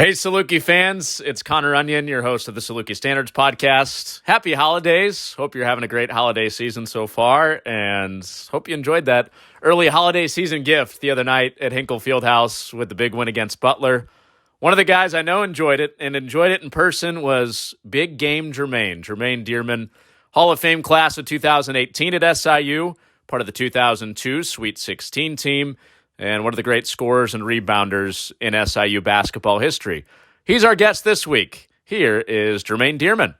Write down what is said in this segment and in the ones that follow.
Hey, Saluki fans, it's Connor Onion, your host of the Saluki Standards podcast. Happy holidays. Hope you're having a great holiday season so far, and hope you enjoyed that early holiday season gift the other night at Hinkle Fieldhouse with the big win against Butler. One of the guys I know enjoyed it, and enjoyed it in person, was Big Game Jermaine Dearman, Hall of Fame class of 2018 at SIU, part of the 2002 Sweet 16 team, and one of the great scorers and rebounders in SIU basketball history. He's our guest this week. Here is Jermaine Dearman.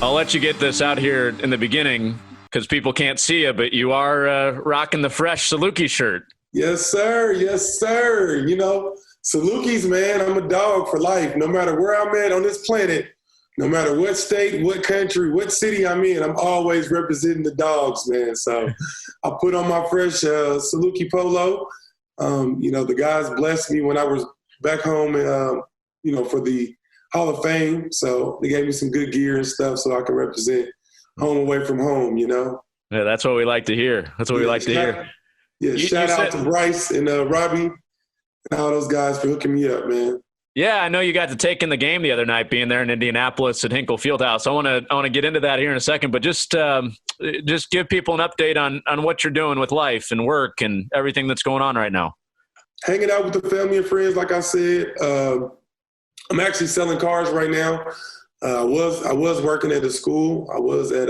I'll let you get this out here in the beginning because people can't see you, but you are rocking the fresh Saluki shirt. Yes, sir. Yes, sir. You know, Salukis, man, I'm a dog for life. No matter where I'm at on this planet, no matter what state, what country, what city I'm in, I'm always representing the dogs, man. So I put on my fresh Saluki polo. The guys blessed me when I was back home, for the Hall of Fame. So they gave me some good gear and stuff so I can represent home away from home, you know. Yeah, that's what we like to hear. Yeah, shout out to Bryce and Robbie and all those guys for hooking me up, man. Yeah, I know you got to take in the game the other night, being there in Indianapolis at Hinkle Fieldhouse. I want to get into that here in a second, but just give people an update on what you're doing with life and work and everything that's going on right now. Hanging out with the family and friends, like I said. I'm actually selling cars right now. I was working at a school. I was at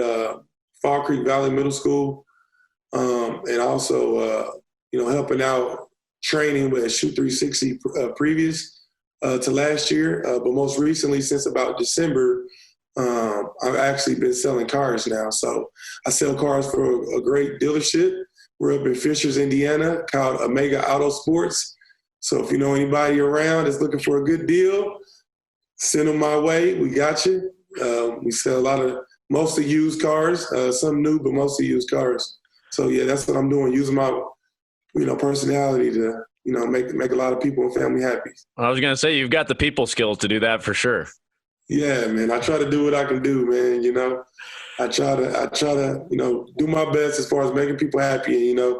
Fall Creek Valley Middle School, and also helping out training with Shoot 360 previous to last year. But most recently, since about December, I've actually been selling cars now. So I sell cars for a great dealership. We're up in Fishers, Indiana, called Omega Auto Sports. So if you know anybody around that's looking for a good deal, send them my way. We got you. We sell mostly used cars, some new, but mostly used cars. So yeah, that's what I'm doing, using my, personality to, make a lot of people and family happy. I was going to say, you've got the people skills to do that for sure. Yeah, man. I try to do what I can do, man. I try to, do my best as far as making people happy. And,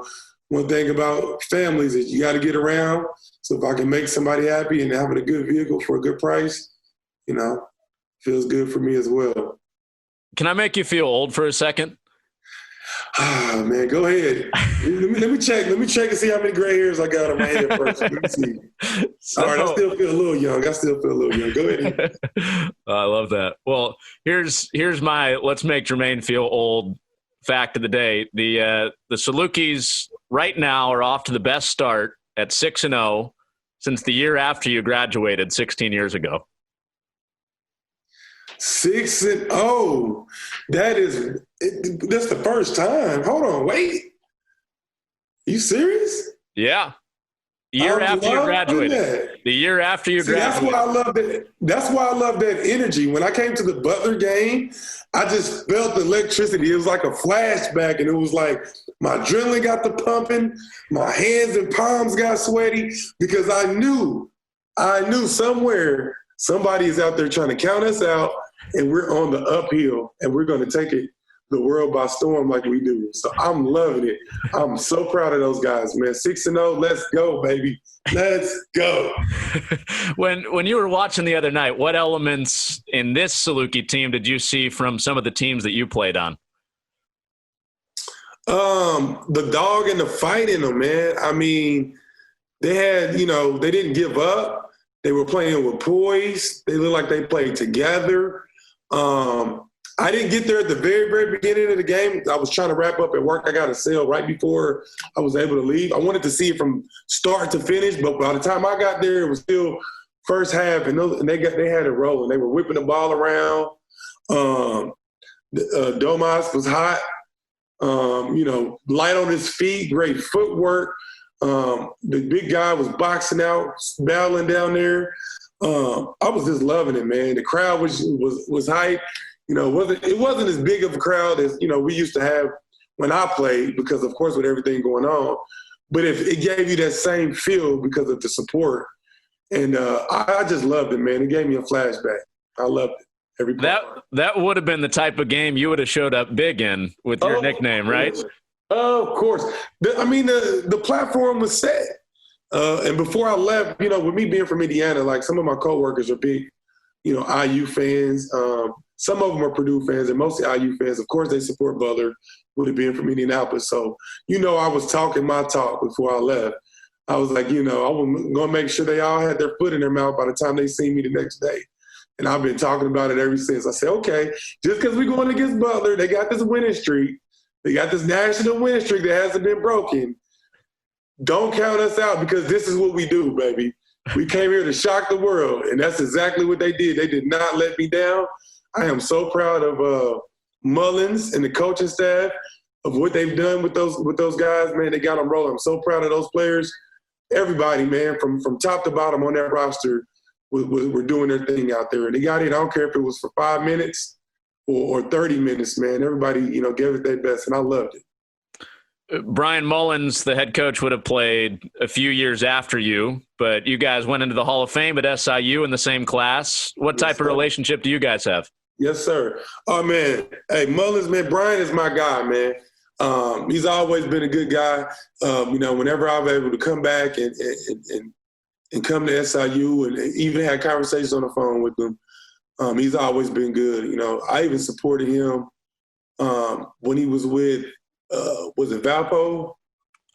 one thing about families is you got to get around. So if I can make somebody happy and having a good vehicle for a good price, feels good for me as well. Can I make you feel old for a second? Ah, man, go ahead. Let me check. Let me check and see how many gray hairs I got on my head first. Let me see. All right, I still feel a little young. Go ahead. I love that. Well, here's my let's make Jermaine feel old fact of the day. The Salukis right now are off to the best start at 6-0 since the year after you graduated 16 years ago. 6-0. That's the first time. Hold on, wait. You serious? Yeah. The year after you graduated. That's why I love that. That's why I love that energy. When I came to the Butler game, I just felt the electricity. It was like a flashback, and it was like my adrenaline got the pumping, my hands and palms got sweaty because I knew somewhere somebody is out there trying to count us out, and we're on the uphill, and we're going to take the world by storm like we do. So I'm loving it. I'm so proud of those guys, man. 6-0, let's go, baby. Let's go. When you were watching the other night, what elements in this Saluki team did you see from some of the teams that you played on? The dog and the fight in them, man. I mean, they had, they didn't give up. They were playing with poise. They looked like they played together. I didn't get there at the very, very beginning of the game. I was trying to wrap up at work. I got a sale right before I was able to leave. I wanted to see it from start to finish, but by the time I got there, it was still first half, and they had it rolling. They were whipping the ball around. Domas was hot. Light on his feet, great footwork. The big guy was boxing out, battling down there. I was just loving it, man. The crowd was hype. It wasn't as big of a crowd as, we used to have when I played because, of course, with everything going on. But if it gave you that same feel because of the support. And I just loved it, man. It gave me a flashback. I loved it. That would have been the type of game you would have showed up big in with your nickname, right? Of course. The platform was set. And before I left, with me being from Indiana, like some of my coworkers are big, IU fans. Some of them are Purdue fans and mostly IU fans. Of course, they support Butler with it being from Indianapolis. So, I was talking my talk before I left. I was like, I was going to make sure they all had their foot in their mouth by the time they see me the next day. And I've been talking about it ever since. I said, okay, just because we're going against Butler, they got this winning streak. They got this national winning streak that hasn't been broken. Don't count us out because this is what we do, baby. We came here to shock the world, and that's exactly what they did. They did not let me down. I am so proud of Mullins and the coaching staff of what they've done with those guys. Man, they got them rolling. I'm so proud of those players. Everybody, man, from top to bottom on that roster, were doing their thing out there. And they got it. I don't care if it was for 5 minutes or 30 minutes, man. Everybody, gave it their best, and I loved it. Brian Mullins, the head coach, would have played a few years after you, but you guys went into the Hall of Fame at SIU in the same class. What type of relationship do you guys have? Yes, sir. Oh, man. Hey, Mullins, man, Brian is my guy, man. He's always been a good guy. Whenever I've been able to come back and come to SIU and even had conversations on the phone with him, he's always been good. I even supported him when he was with, was it Valpo?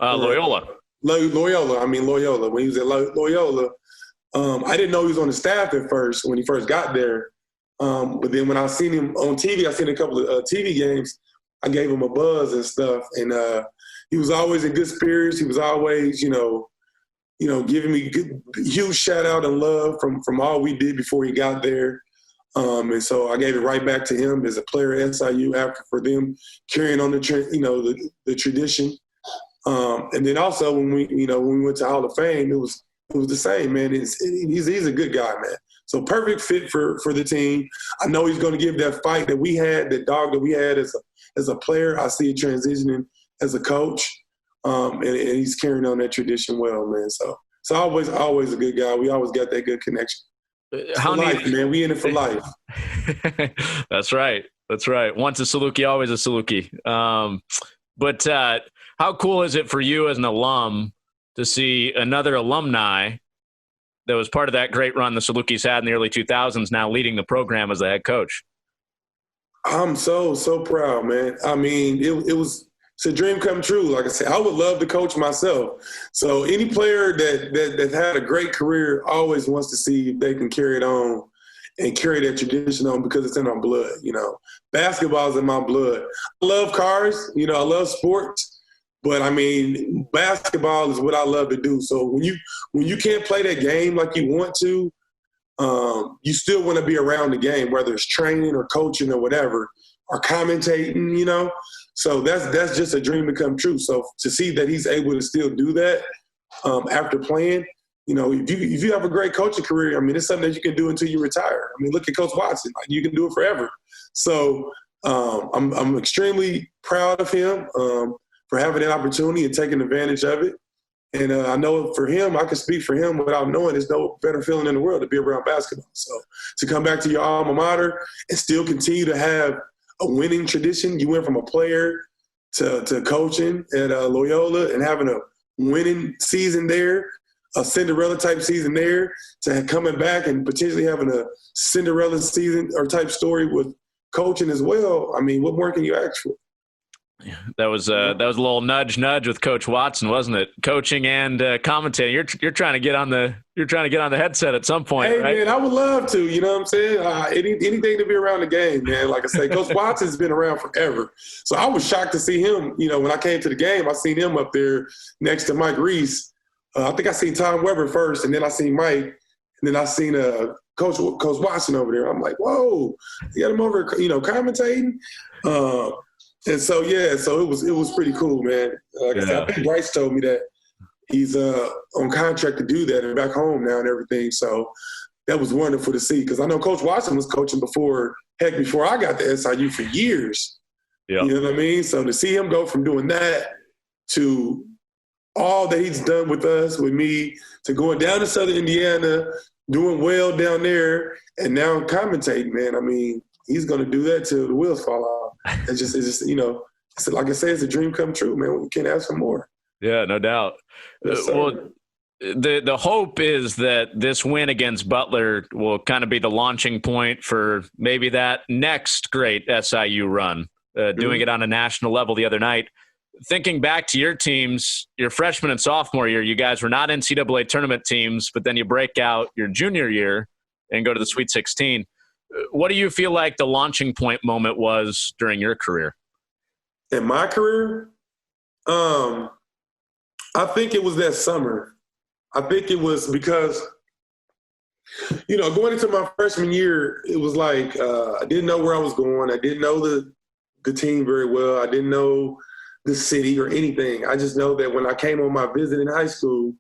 Loyola. Loyola. When he was at Loyola, I didn't know he was on the staff at first when he first got there. But then when I seen him on TV, I seen a couple of TV games. I gave him a buzz and stuff, and he was always in good spirits. He was always, giving me huge shout out and love from all we did before he got there. And so I gave it right back to him as a player at SIU for them carrying on the tradition. And then also when we went to Hall of Fame, it was the same, man. He's a good guy, man. So perfect fit for the team. I know he's going to give that fight that we had, that dog that we had as a player. I see it transitioning as a coach, and he's carrying on that tradition well, man. So always a good guy. We always got that good connection. Life, man. We in it for life. That's right. Once a Saluki, always a Saluki. But how cool is it for you as an alum to see another alumni that was part of that great run the Salukis had in the early 2000s now leading the program as the head coach? I'm so proud, man. I mean, it's a dream come true. Like I said, I would love to coach myself. So any player that had a great career always wants to see if they can carry it on and carry that tradition on because it's in our blood. Basketball is in my blood. I love cars. I love sports. But I mean, basketball is what I love to do. So when you can't play that game like you want to, you still want to be around the game, whether it's training or coaching or whatever, or commentating, So that's just a dream to come true. So to see that he's able to still do that after playing, if you have a great coaching career, I mean, it's something that you can do until you retire. I mean, look at Coach Watson. Like, you can do it forever. So I'm extremely proud of him for having that opportunity and taking advantage of it. And I know for him, I can speak for him without knowing there's no better feeling in the world to be around basketball. So to come back to your alma mater and still continue to have a winning tradition, you went from a player to coaching at Loyola and having a winning season there, a Cinderella-type season there, to coming back and potentially having a Cinderella season or type story with coaching as well. I mean, what more can you ask for? Yeah, that was a little nudge with Coach Watson, wasn't it? Coaching and commentating. You're trying to get on the headset at some point, hey, right? Man, I would love to. You know what I'm saying? Anything to be around the game, man. Like I say, Coach Watson's been around forever. So I was shocked to see him. When I came to the game, I seen him up there next to Mike Reese. I think I seen Tom Weber first, and then I seen Mike, and then I seen Coach Watson over there. I'm like, whoa, you got him over, commentating. And so it was pretty cool, man. Like I said, I think Bryce told me that he's on contract to do that and back home now and everything. So that was wonderful to see because I know Coach Watson was coaching before I got to SIU for years. Yeah. You know what I mean? So to see him go from doing that to all that he's done with us, with me, to going down to Southern Indiana, doing well down there, and now commentating, man. I mean, he's going to do that till the wheels fall off. It's just So like I said, it's a dream come true, man. We can't ask for more. Yeah, no doubt. Yes, Well, the hope is that this win against Butler will kind of be the launching point for maybe that next great SIU run, doing it on a national level the other night. Thinking back to your teams, your freshman and sophomore year, you guys were not NCAA tournament teams, but then you break out your junior year and go to the Sweet 16. What do you feel like the launching point moment was during your career? In my career, I think it was that summer. I think it was because, going into my freshman year, it was like I didn't know where I was going. I didn't know the team very well. I didn't know the city or anything. I just know that when I came on my visit in high school,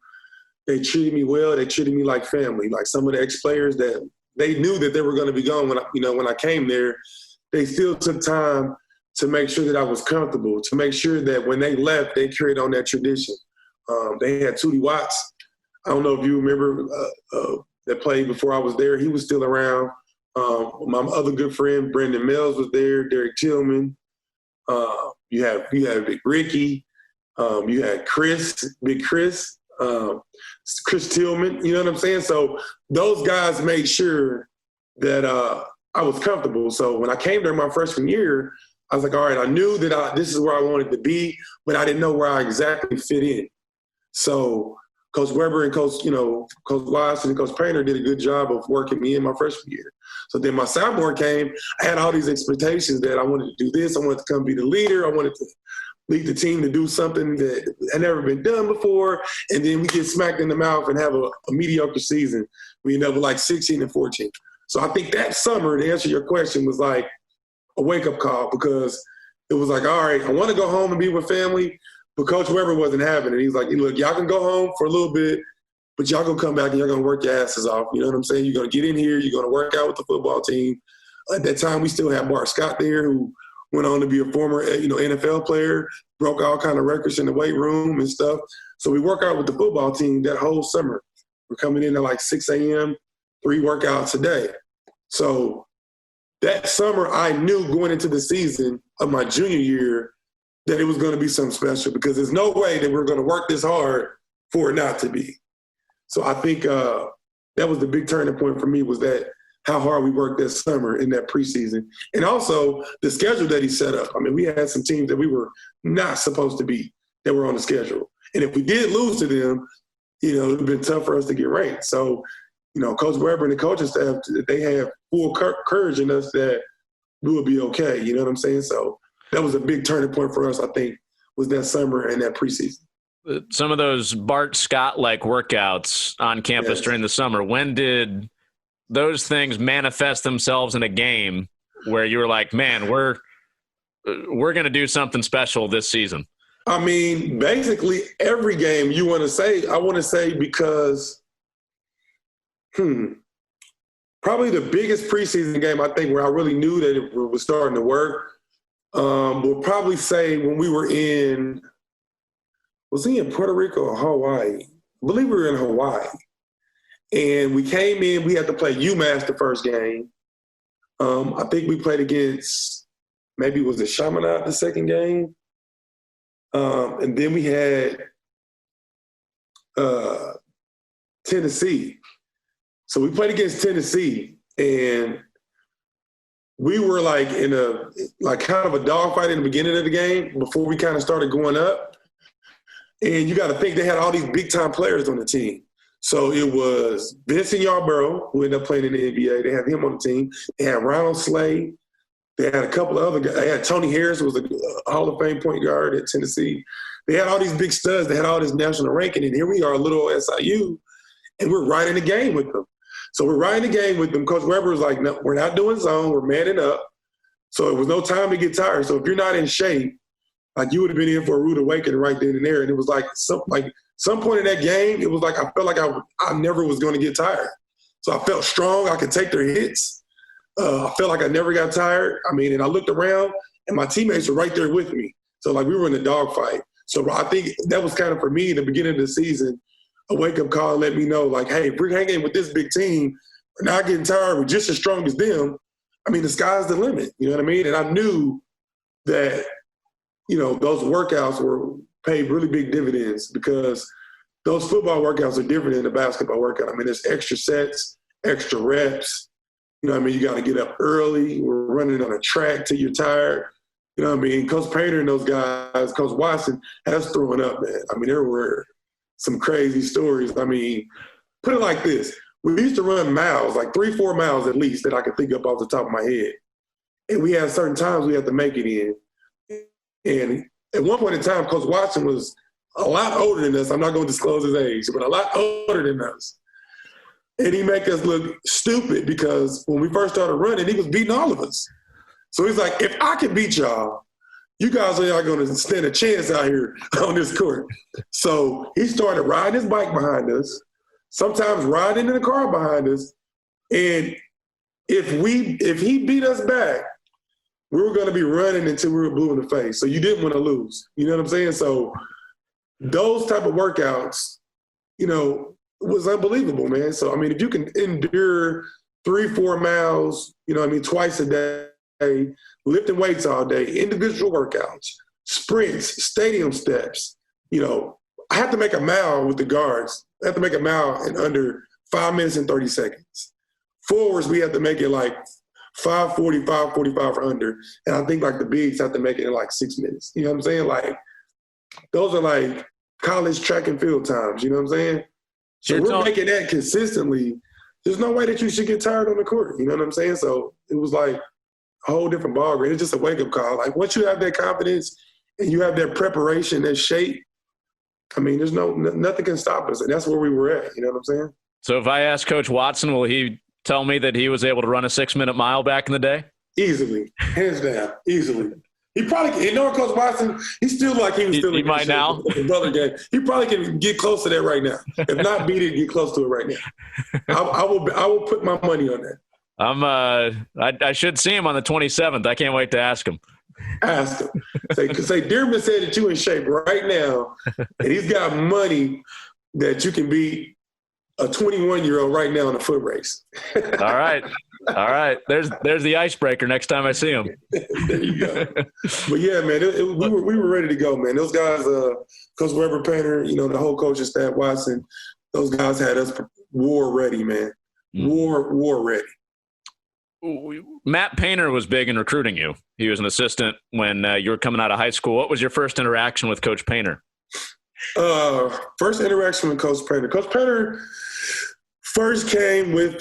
they treated me well. They treated me like family. Like some of the ex-players that they knew that they were going to be gone when I came there, they still took time to make sure that I was comfortable, to make sure that when they left, they carried on that tradition. They had Tootie Watts. I don't know if you remember that played before I was there. He was still around. My other good friend, Brendan Mills, was there. Derek Tillman. You had Big Ricky. You had Big Chris Tillman. You know what I'm saying? So those guys made sure that I was comfortable. So when I came there my freshman year, I was like, all right, I knew that this is where I wanted to be, but I didn't know where I exactly fit in. So Coach Weber and Coach Watson and Coach Painter did a good job of working me in my freshman year. So then my sophomore came, I had all these expectations that I wanted to do this. I wanted to come be the leader. I wanted to lead the team to do something that had never been done before. And then we get smacked in the mouth and have a mediocre season. We end up with like 16-14. So I think that summer, to answer your question, was like a wake-up call, because it was like, all right, I want to go home and be with family, but Coach Weber wasn't having it. He's like, look, y'all can go home for a little bit, but y'all gonna come back and y'all gonna work your asses off. You know what I'm saying? You're gonna get in here. You're gonna work out with the football team. At that time, we still had Bart Scott there, who went on to be a former, NFL player, broke all kind of records in the weight room and stuff. So we work out with the football team that whole summer. We're coming in at like 6 a.m., 3 workouts a day. So that summer, I knew going into the season of my junior year that it was going to be something special, because there's no way that we're going to work this hard for it not to be. So I think that was the big turning point for me, was that how hard we worked that summer in that preseason. And also the schedule that he set up. I mean, we had some teams that we were not supposed to beat that were on the schedule. And if we did lose to them, it would have been tough for us to get ranked. So, Coach Weber and the coaching staff, they have full courage in us that we will be okay. You know what I'm saying? So that was a big turning point for us, I think, was that summer and that preseason. Some of those Bart Scott-like workouts on campus during the summer, when did those things manifest themselves in a game where you were like, man, we're going to do something special this season? I mean, basically every game I want to say because probably the biggest preseason game, I think, where I really knew that it was starting to work, we'll probably say when we were was he in Puerto Rico or Hawaii? I believe we were in Hawaii. And we came in, we had to play UMass the first game. I think we played against, maybe it was the Chaminade the second game. And then we had Tennessee. So we played against Tennessee, and we were like in kind of a dogfight in the beginning of the game before we kind of started going up. And you got to think they had all these big-time players on the team. So it was Vincent Yarborough, who ended up playing in the NBA. They had him on the team. They had Ronald Slade. They had a couple of other guys. They had Tony Harris, who was a Hall of Fame point guard at Tennessee. They had all these big studs. They had all this national ranking. And here we are, little SIU, and we're right in the game with them. So we're right in the game with them. Coach Weber was like, no, we're not doing zone. We're manning up. So it was no time to get tired. So if you're not in shape, like you would have been in for a rude awakening right then and there. And it was like some point in that game, it was like I felt like I never was going to get tired. So I felt strong. I could take their hits. I felt like I never got tired. I mean, and I looked around, and my teammates were right there with me. So, like, we were in a dogfight. So I think that was kind of, for me, in the beginning of the season, a wake-up call and let me know, like, hey, if we're hanging with this big team, we're not getting tired, we're just as strong as them. I mean, the sky's the limit. You know what I mean? And I knew that those workouts paid really big dividends because those football workouts are different than the basketball workout. I mean, there's extra sets, extra reps. You got to get up early. We're running on a track till you're tired. Coach Painter and those guys, Coach Watson, has throwing up, man. I mean, there were some crazy stories. I mean, put it like this. We used to run miles, like 3-4 miles at least, that I could think up off the top of my head. And we had certain times we had to make it in. And at one point in time, Coach Watson was a lot older than us. I'm not going to disclose his age, but a lot older than us. And he make us look stupid because when we first started running, he was beating all of us. So he's like, if I can beat y'all, you guys are not going to stand a chance out here on this court. So he started riding his bike behind us, sometimes riding in the car behind us. And if he beat us back, we were going to be running until we were blue in the face. So you didn't want to lose. You know what I'm saying? So those type of workouts, was unbelievable, man. So, I mean, if you can endure 3-4 miles, twice a day, lifting weights all day, individual workouts, sprints, stadium steps, I have to make a mile with the guards. I have to make a mile in under 5 minutes and 30 seconds. Forwards, we have to make it like 5:40, 5:45 or under. And I think like the bigs have to make it in like 6 minutes. You know what I'm saying? Like, those are like college track and field times. You know what I'm saying? So we're making that consistently. There's no way that you should get tired on the court. You know what I'm saying? So it was like a whole different ballgame. It's just a wake-up call. Like, once you have that confidence and you have that preparation, that shape, I mean, there's nothing can stop us. And that's where we were at. You know what I'm saying? So if I ask Coach Watson, will he tell me that he was able to run a 6-minute mile back in the day? Easily. Hands down. Easily. He probably, Coach Watson, he's still like he was still in might now. The Butler game. He probably can get close to that right now. If not beat it, get close to it right now. I will put my money on that. I should see him on the 27th. I can't wait to ask him. Ask him. Say Dearman said that you in shape right now, and he's got money that you can beat a 21-year-old right now in a foot race. All right. There's the icebreaker next time I see him. There you go. But yeah, man, we were ready to go, man. Those guys, Coach Weber Painter, the whole coaching staff, Watson, those guys had us war ready, man. War ready. Matt Painter was big in recruiting you. He was an assistant when you were coming out of high school. What was your first interaction with Coach Painter? First interaction with Coach Painter. Coach Painter first came with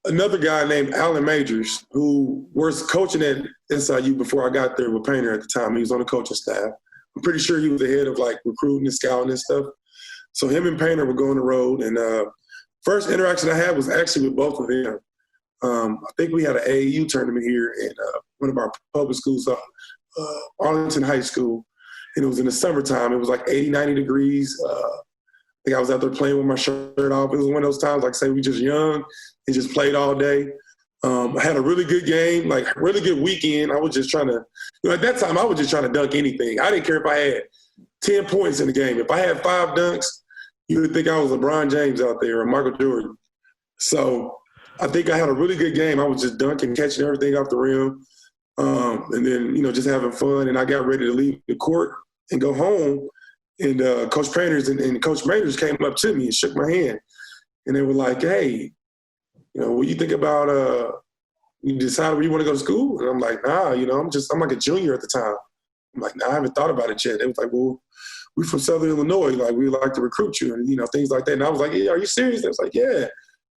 another guy named Alan Majors, who was coaching at SIU before I got there with Painter at the time. He was on the coaching staff. I'm pretty sure he was the head of like recruiting and scouting and stuff. So him and Painter would go on the road. And first interaction I had was actually with both of them. I think we had an AAU tournament here in one of our public schools, Arlington High School. And it was in the summertime. It was like 80, 90 degrees. I think I was out there playing with my shirt off. It was one of those times, like say we just young and just played all day. I had a really good game, like really good weekend. I was just trying to, at that time, I was just trying to dunk anything. I didn't care if I had 10 points in the game. If I had 5 dunks, you would think I was LeBron James out there or Michael Jordan. So I think I had a really good game. I was just dunking, catching everything off the rim. And then, just having fun. And I got ready to leave the court and go home. And Coach Painters and Coach Majors came up to me and shook my hand. And they were like, hey, what do you think about you decide where you want to go to school? And I'm like, nah, I'm like a junior at the time. I'm like, nah, I haven't thought about it yet. They was like, well, we're from Southern Illinois. Like, we'd like to recruit you and, things like that. And I was like, yeah, are you serious? They was like, yeah.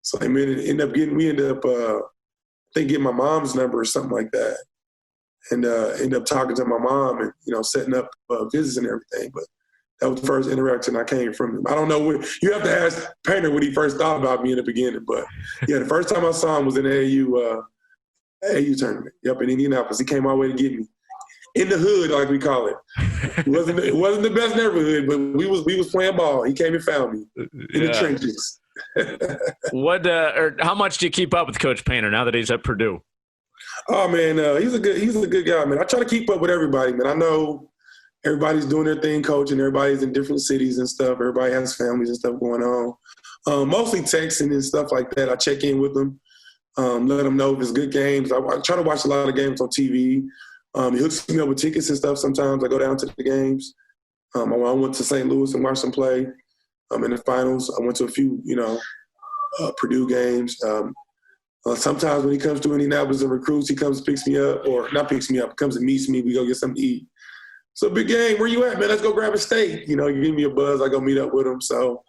So we ended up getting my mom's number or something like that. And ended up talking to my mom and, setting up visits and everything. But that was the first interaction I came from him. I don't know what – you have to ask Painter what he first thought about me in the beginning. But, yeah, the first time I saw him was in the AAU tournament. Yep, in Indianapolis. He came all the way to get me. In the hood, like we call it. It wasn't the best neighborhood, but we was playing ball. He came and found me in the trenches. How much do you keep up with Coach Painter now that he's at Purdue? Oh man, he's a good guy, man. I try to keep up with everybody, man. I know everybody's doing their thing, coaching. Everybody's in different cities and stuff. Everybody has families and stuff going on. Mostly texting and stuff like that. I check in with them, let them know if it's good games. I try to watch a lot of games on TV. He hooks me up with tickets and stuff. Sometimes I go down to the games. I went to St. Louis and watched them play in the finals. I went to a few, Purdue games. Sometimes when he comes to Indianapolis and recruits, he comes and picks me up, or not picks me up, comes and meets me. We go get something to eat. So big game, where you at, man? Let's go grab a steak. You give me a buzz, I go meet up with him. So,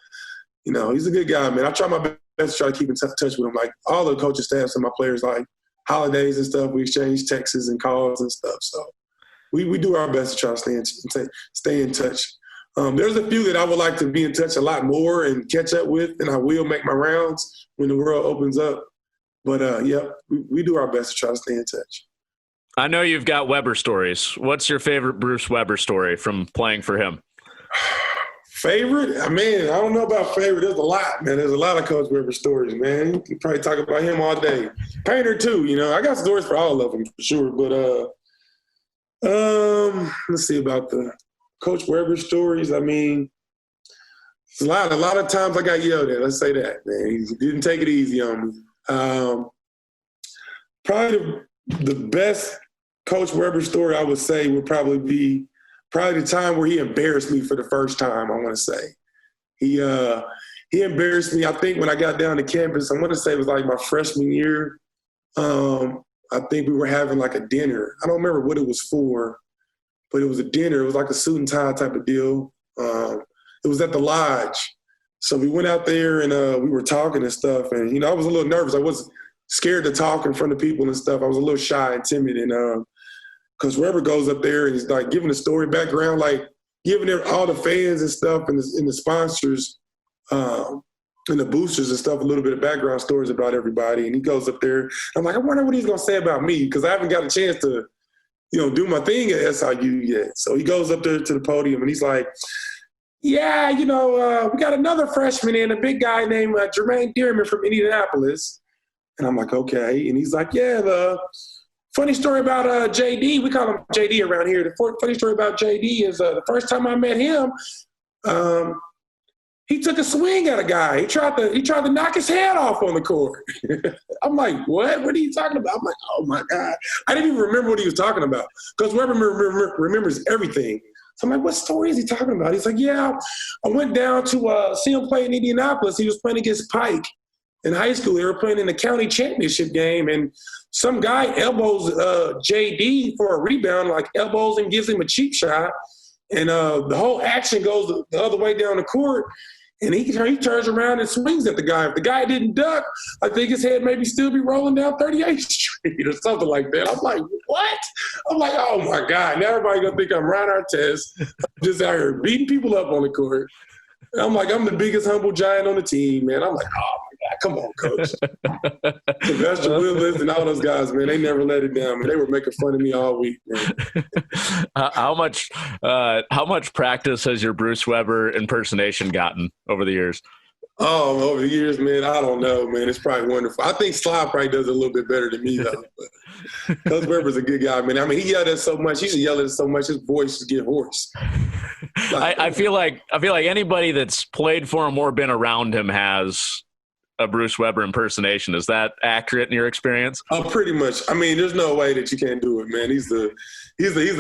he's a good guy, man. I try my best to try to keep in touch with him. Like all the coaching staffs and my players, like holidays and stuff, we exchange texts and calls and stuff. So we do our best to try to stay in touch. There's a few that I would like to be in touch a lot more and catch up with, and I will make my rounds when the world opens up. But, we do our best to try to stay in touch. I know you've got Weber stories. What's your favorite Bruce Weber story from playing for him? Favorite? I don't know about favorite. There's a lot, man. There's a lot of Coach Weber stories, man. You can probably talk about him all day. Painter, too. I got stories for all of them, for sure. But let's see about the Coach Weber stories. A lot of times I got yelled at. Let's say that, man. He didn't take it easy on me. Probably the best Coach Weber story I would say would probably be the time where he embarrassed me for the first time, I want to say. He embarrassed me, I think, when I got down to campus. I want to say it was like my freshman year. I think we were having like a dinner. I don't remember what it was for, but it was a dinner. It was like a suit and tie type of deal. It was at the Lodge. So we went out there and we were talking and stuff. And, I was a little nervous. I was scared to talk in front of people and stuff. I was a little shy and timid. And because Weber goes up there and he's like giving the story background, like giving all the fans and stuff and the sponsors and the boosters and stuff a little bit of background stories about everybody. And he goes up there. I'm like, I wonder what he's going to say about me, because I haven't got a chance to, do my thing at SIU yet. So he goes up there to the podium and he's like, yeah, we got another freshman in, a big guy named Jermaine Dearman from Indianapolis. And I'm like, okay. And he's like, yeah, the funny story about JD, we call him JD around here. The funny story about JD is the first time I met him, he took a swing at a guy. He tried to knock his head off on the court. I'm like, what? What are you talking about? I'm like, oh, my God. I didn't even remember what he was talking about, because Weber remembers everything. So I'm like, what story is he talking about? He's like, yeah, I went down to see him play in Indianapolis. He was playing against Pike in high school. They were playing in the county championship game, and some guy elbows JD for a rebound, like elbows and gives him a cheap shot. And the whole action goes the other way down the court, and he turns around and swings at the guy. If the guy didn't duck, I think his head maybe still be rolling down 38th Street or something like that. I'm like, what? I'm like, oh, my God. Now everybody going to think I'm Ron Artest. I'm just out here beating people up on the court. And I'm like, I'm the biggest humble giant on the team, man. I'm like, oh, my God, come on, Coach. Sylvester Willis and all those guys, man, they never let it down, man. They were making fun of me all week, man. How much practice has your Bruce Weber impersonation gotten over the years? Oh, over the years, man, I don't know, man. It's probably wonderful. I think Sly probably does it a little bit better than me, though. But Coach Weber's a good guy, man. He yelled at us so much. He used to yell at us so much, his voice just get hoarse. I feel like anybody that's played for him or been around him has a Bruce Weber impersonation. Is that accurate in your experience? Oh, pretty much. There's no way that you can't do it, man. He's a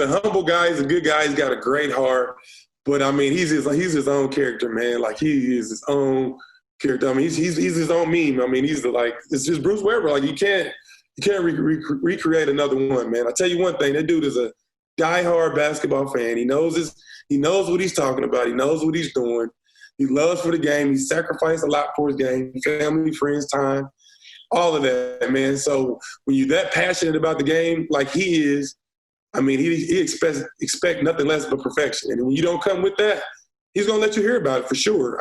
humble guy. He's a good guy. He's got a great heart. But he's his own character, man. Like, he is his own character. He's his own meme. It's just Bruce Weber. Like, you can't recreate another one, man. I tell you one thing, that dude is a diehard basketball fan. He knows what he's talking about. He knows what he's doing. He loves for the game. He sacrificed a lot for his game, family, friends, time, all of that, man. So when you're that passionate about the game like he is, he expect nothing less but perfection. And when you don't come with that, he's going to let you hear about it for sure.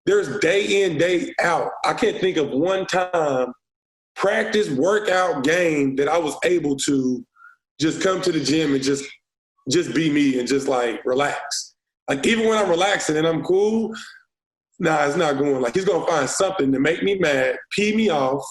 There's day in, day out. I can't think of one time, practice, workout, game, that I was able to just come to the gym and just be me and just, like, relax. Like, even when I'm relaxing and I'm cool, nah, it's not going. Like, he's going to find something to make me mad, pee me off,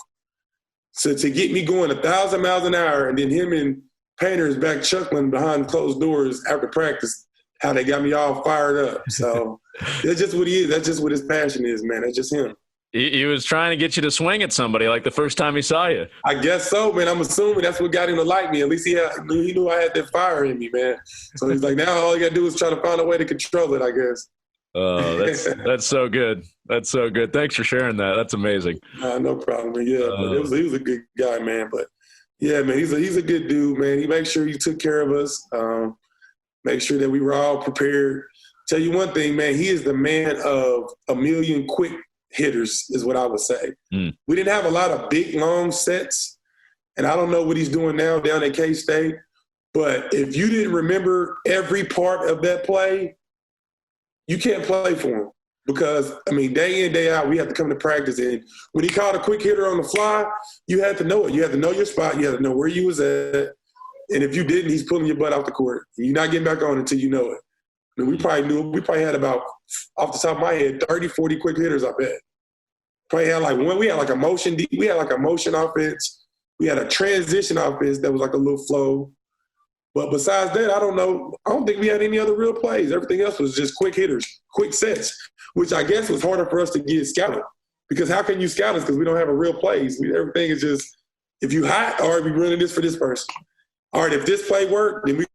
to get me going 1,000 miles an hour, and then him and Painter is back chuckling behind closed doors after practice, how they got me all fired up. So that's just what he is. That's just what his passion is, man. That's just him. He was trying to get you to swing at somebody like the first time he saw you. I guess so, man. I'm assuming that's what got him to like me. At least he knew I had that fire in me, man. So he's like, now all you got to do is try to find a way to control it, I guess. Oh, that's so good. That's so good. Thanks for sharing that. That's amazing. No problem, man. Yeah, but he was a good guy, man. But yeah, man, he's a good dude, man. He made sure he took care of us. Make sure that we were all prepared. Tell you one thing, man. He is the man of a million quick hitters, is what I would say. We didn't have a lot of big, long sets, and I don't know what he's doing now down at K-State, but if you didn't remember every part of that play, you can't play for him because, I mean, day in, day out, we have to come to practice, and when he called a quick hitter on the fly, you had to know it. You had to know your spot. You had to know where you was at, and if you didn't, he's pulling your butt off the court. You're not getting back on until you know it. I mean, we probably had about, off the top of my head, 30, 40 quick hitters, I bet. Probably had we had like a motion offense. We had a transition offense that was like a little flow. But besides that, I don't think we had any other real plays. Everything else was just quick hitters, quick sets, which I guess was harder for us to get scouted. Because how can you scout us? Because we don't have a real plays. Everything is just, if you hot, all right, we running this for this person. All right, if this play worked, then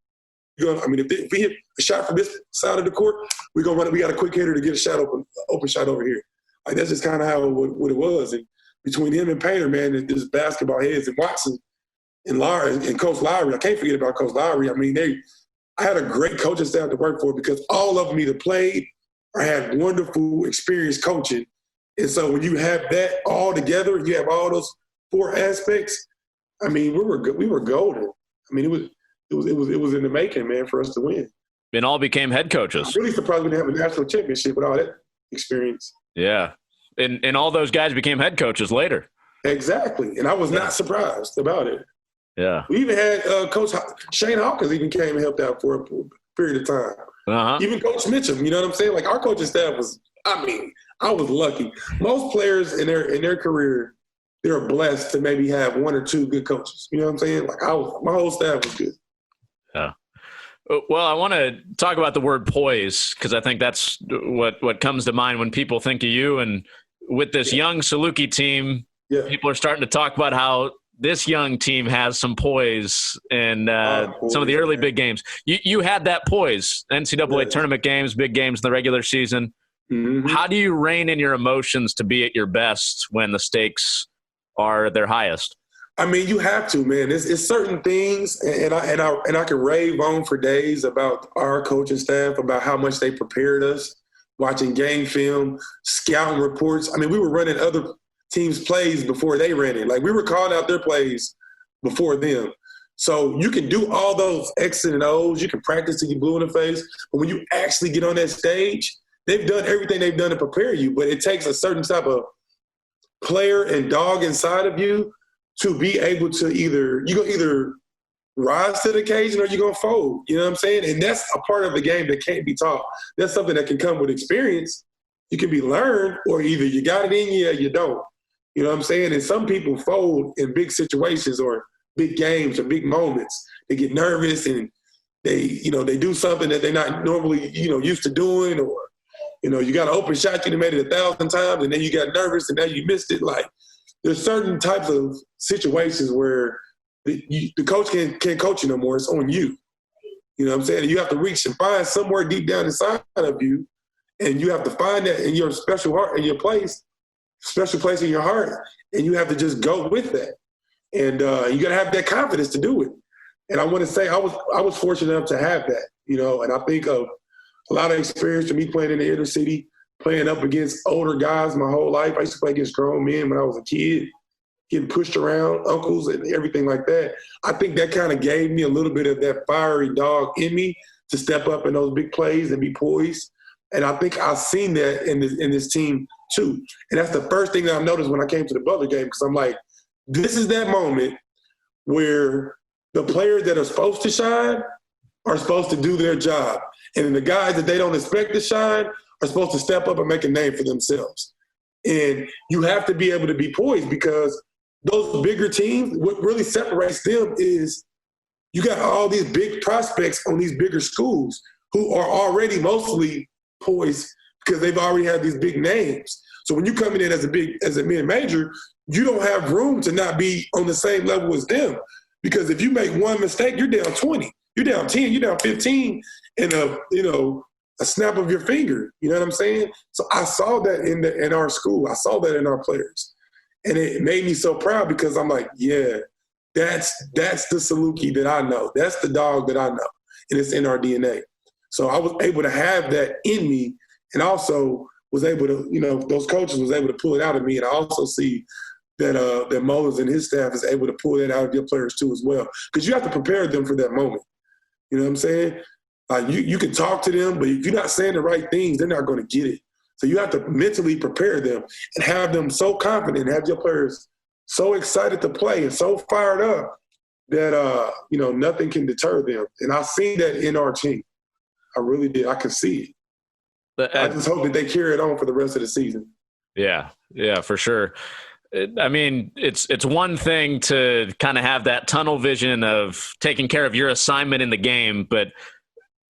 if we hit a shot from this side of the court, we're going to run it. We got a quick hitter to get a shot open shot over here. Like, that's just kind of how what it was. And between him and Painter, man, there's basketball heads, and Watson and Lowry and Coach Lowry. I can't forget about Coach Lowry. I mean, I had a great coaching staff to work for because all of them either played or had wonderful experience coaching. And so when you have that all together, you have all those four aspects. I mean, we were golden. I mean, it was in the making, man, for us to win. And all became head coaches. I'm really surprised we didn't have a national championship with all that experience. Yeah. And all those guys became head coaches later. Exactly. And I was not surprised about it. Yeah. We even had Coach Shane Hawkins even came and helped out for a period of time. Uh-huh. Even Coach Mitchum, you know what I'm saying? Like, our coaching staff was, I was lucky. Most players in their career, they're blessed to maybe have one or two good coaches. You know what I'm saying? Like, my whole staff was good. Yeah. Well, I want to talk about the word poise because I think that's what comes to mind when people think of you. And with this young Saluki team, people are starting to talk about how this young team has some poise in some of the early big games. You had that poise, NCAA tournament games, big games in the regular season. Mm-hmm. How do you rein in your emotions to be at your best when the stakes are at their highest? I mean, you have to, man. It's certain things, and I can rave on for days about our coaching staff, about how much they prepared us, watching game film, scouting reports. I mean, we were running other teams' plays before they ran it. Like, we were calling out their plays before them. So you can do all those X's and O's. You can practice till you're blue in the face. But when you actually get on that stage, they've done everything they've done to prepare you. But it takes a certain type of player and dog inside of you to be able to you're going to either rise to the occasion or you're going to fold. You know what I'm saying? And that's a part of the game that can't be taught. That's something that can come with experience. You can be learned, or either you got it in you or you don't. You know what I'm saying? And some people fold in big situations or big games or big moments. They get nervous and they do something that they're not normally, used to doing, or, you got an open shot, you made it 1,000 times and then you got nervous and now you missed it. Like, there's certain types of situations where the coach can't coach you no more. It's on you. You know what I'm saying? You have to reach and find somewhere deep down inside of you, and you have to find that in your special heart, in your special place in your heart, and you have to just go with that. And you got to have that confidence to do it. And I want to say I was fortunate enough to have that, and I think of a lot of experience for me playing in the inner city, playing up against older guys my whole life. I used to play against grown men when I was a kid, getting pushed around, uncles and everything like that. I think that kind of gave me a little bit of that fiery dog in me to step up in those big plays and be poised. And I think I've seen that in this team too. And that's the first thing that I noticed when I came to the Butler game, because I'm like, this is that moment where the players that are supposed to shine are supposed to do their job. And then the guys that they don't expect to shine are supposed to step up and make a name for themselves. And you have to be able to be poised, because those bigger teams, what really separates them is you got all these big prospects on these bigger schools who are already mostly poised because they've already had these big names. So when you come in as a mid-major, you don't have room to not be on the same level as them. Because if you make one mistake, you're down 20, you're down 10, you're down 15 in a snap of your finger. You know what I'm saying? So I saw that in our school. I saw that in our players. And it made me so proud because I'm like, yeah, that's the Saluki that I know. That's the dog that I know. And it's in our DNA. So I was able to have that in me, and also was able to, those coaches was able to pull it out of me. And I also see that Mullins and his staff is able to pull that out of your players too as well. Because you have to prepare them for that moment. You know what I'm saying? You can talk to them, but if you're not saying the right things, they're not going to get it. So you have to mentally prepare them and have them so confident, have your players so excited to play and so fired up that, nothing can deter them. And I seen that in our team. I really did. I could see it. I just hope that they carry it on for the rest of the season. Yeah, for sure. I mean, it's one thing to kind of have that tunnel vision of taking care of your assignment in the game, but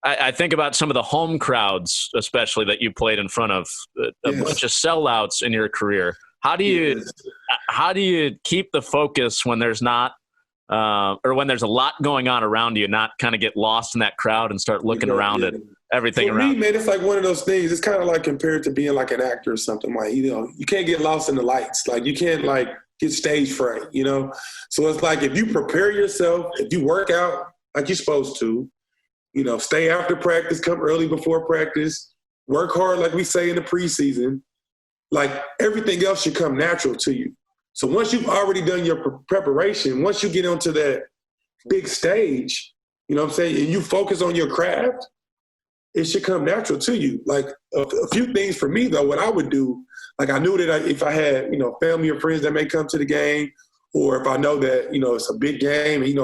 I think about some of the home crowds, especially that you played in front of, a bunch of sellouts in your career. How do you keep the focus when there's not, or when there's a lot going on around you, not kind of get lost in that crowd and start looking around at everything around? For me, man, it's like one of those things. It's kind of like compared to being like an actor or something. Like, you can't get lost in the lights. Like, you can't get stage fright, So it's like if you prepare yourself, if you work out like you're supposed to, stay after practice, come early before practice, work hard like we say in the preseason, like everything else should come natural to you. So once you've already done your preparation, once you get onto that big stage, you know what I'm saying, and you focus on your craft, it should come natural to you. Like a few things for me, though, what I would do, like I knew that if I had, family or friends that may come to the game, or if I know that, it's a big game and,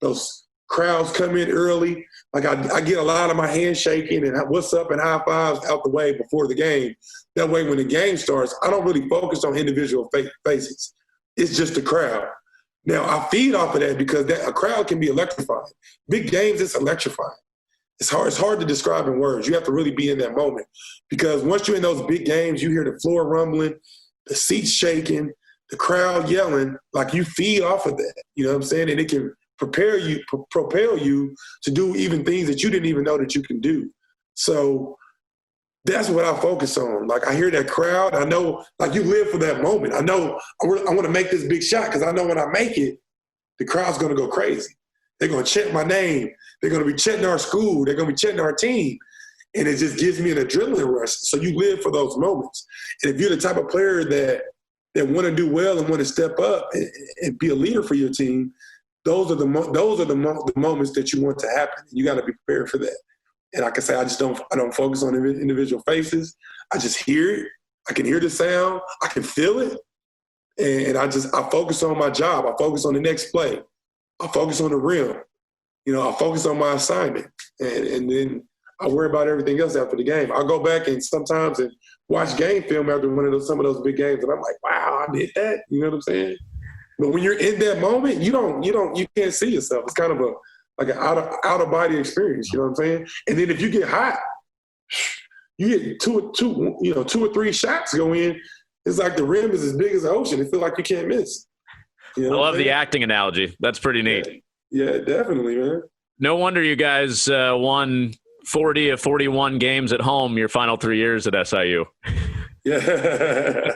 those crowds come in early, like I get a lot of my handshaking and what's up and high fives out the way before the game. That way when the game starts, I don't really focus on individual faces. It's just the crowd. Now, I feed off of that because a crowd can be electrifying. Big games, it's electrifying. It's hard to describe in words. You have to really be in that moment because once you're in those big games, you hear the floor rumbling, the seats shaking, the crowd yelling, like you feed off of that. You know what I'm saying? And it can propel you to do even things that you didn't even know that you can do. So that's what I focus on. Like I hear that crowd. I know, like you live for that moment. I know I want to make this big shot because I know when I make it, the crowd's going to go crazy. They're going to chant my name. They're going to be chanting our school. They're going to be chanting our team. And it just gives me an adrenaline rush. So you live for those moments. And if you're the type of player that want to do well and want to step up and be a leader for your team, those are the moments that you want to happen. You got to be prepared for that. And like I say, I don't focus on individual faces. I just hear it. I can hear the sound. I can feel it. And I focus on my job. I focus on the next play. I focus on the rim. I focus on my assignment. And then I worry about everything else after the game. I'll go back and sometimes watch game film after some of those big games. And I'm like, wow, I did that. You know what I'm saying? But when you're in that moment, you can't see yourself. It's kind of like an out of body experience. You know what I'm saying? And then if you get hot, you get two or three shots go in. It's like the rim is as big as the ocean. It feels like you can't miss. I love the acting analogy. That's pretty neat. Yeah, definitely, man. No wonder you guys won 40 of 41 games at home your final 3 years at SIU. Yeah.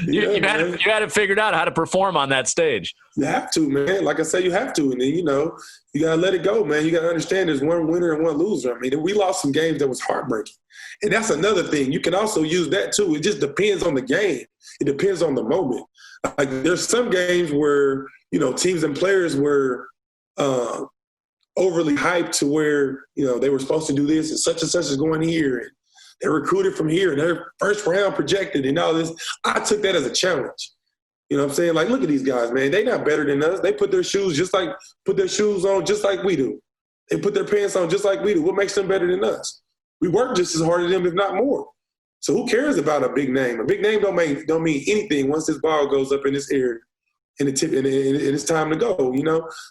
You had it figured out how to perform on that stage. You have to, man. Like I say, you have to. And then, you got to let it go, man. You got to understand there's one winner and one loser. I mean, we lost some games that was heartbreaking. And that's another thing. You can also use that, too. It just depends on the game. It depends on the moment. Like, there's some games where, teams and players were overly hyped to where, they were supposed to do this and such is going here. And they're recruited from here and they're first round projected and all this. I took that as a challenge. You know what I'm saying? Like, look at these guys, man. They're not better than us. They put their shoes on just like we do. They put their pants on just like we do. What makes them better than us? We work just as hard as them, if not more. So who cares about a big name? A big name don't mean anything once this ball goes up in this air and it's time to go,